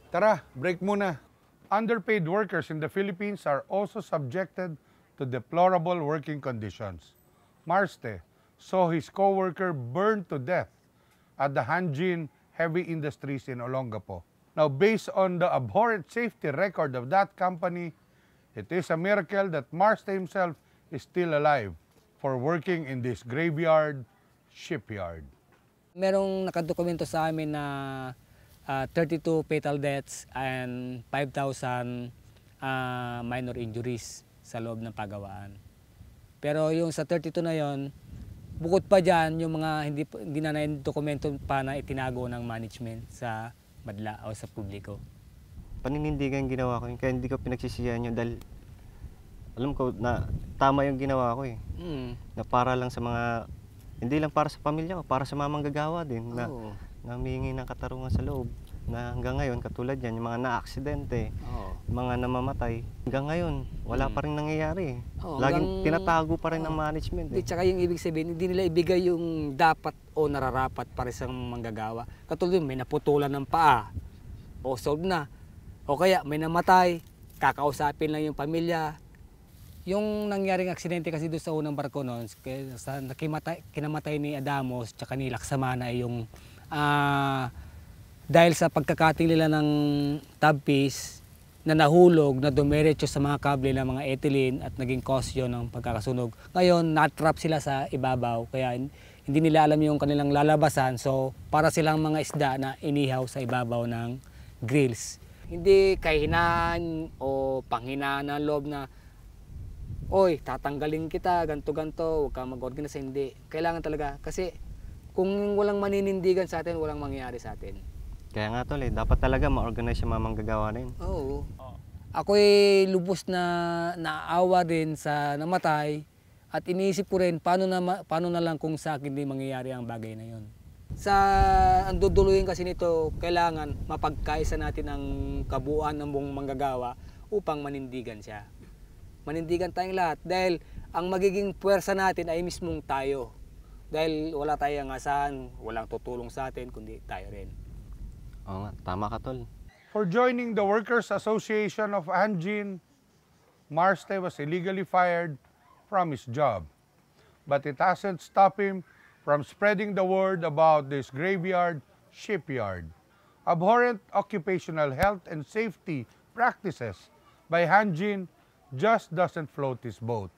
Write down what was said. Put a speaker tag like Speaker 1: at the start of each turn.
Speaker 1: Tara, break muna. Underpaid workers in the Philippines are also subjected to deplorable working conditions. Marste saw his co-worker burned to death at the Hanjin Heavy Industries in Olongapo. Now, based on the abhorrent safety record of that company, it is a miracle that Marste himself is still alive for working in this graveyard shipyard.
Speaker 2: Merong nakadokumento sa amin na 32 fatal deaths and 5,000 minor injuries sa loob ng pagawaan. Pero yung sa 32 na yon, bukod pa dyan yung mga hindi na dokumento pa na itinago ng management sa madla o sa publiko.
Speaker 3: Paninindigan ginawa ko yun, kaya hindi ko pinagsisihan yun dahil alam ko na tama yung ginawa ko eh. Na para lang sa mga, hindi lang para sa pamilya ko, para sa mga manggagawa din na humihingi ng katarungan sa loob. Na hanggang ngayon, katulad yan, yung mga na-aksidente, mga namamatay, hanggang ngayon, wala pa rin nangyayari. Laging tinatago pa rin ng management.
Speaker 2: Tsaka yung ibig sabihin, hindi nila ibigay yung dapat o nararapat para sa manggagawa. Katulad yun, may naputulan ng paa, o solve na. O kaya may namatay, kakausapin lang yung pamilya. Yung nangyaring aksidente kasi doon sa unang barko noon, kinamatay ni Adamos tsaka ni Laksamana yung dahil sa pagkakating nila ng tubpiece na nahulog, na dumiretso sa mga kable ng mga ethylene at naging cause yun ng pagkakasunog. Ngayon, natrap sila sa ibabaw, kaya hindi nila alam yung kanilang lalabasan. So, para silang mga isda na inihaw sa ibabaw ng grills. Hindi kahinaan o panghinaan ng loob na, oy, tatanggalin kita, ganto-ganto, huwag kang mag-organize. Hindi. Kailangan talaga. Kasi kung walang maninindigan sa atin, walang mangyayari sa atin.
Speaker 3: Kaya nga tol, dapat talaga ma-organize yung mga manggagawa na yun.
Speaker 2: Oo. Ako'y lubos na naawa din sa namatay at iniisip ko rin paano na lang kung sa akin din mangyayari ang bagay na yun. Sa anduduluyin kasi nito, kailangan mapagkaisa natin ang kabuuan ng buong manggagawa upang manindigan siya. Manindigan tayong lahat dahil ang magiging puwersa natin ay mismong tayo. Dahil wala tayong asahan, walang tutulong sa atin kundi tayo rin.
Speaker 3: Oo nga, tama ka tol.
Speaker 1: For joining the Workers Association of Hanjin, Marste was illegally fired from his job. But it hasn't stopped him from spreading the word about this graveyard shipyard. Abhorrent occupational health and safety practices by Hanjin just doesn't float his boat.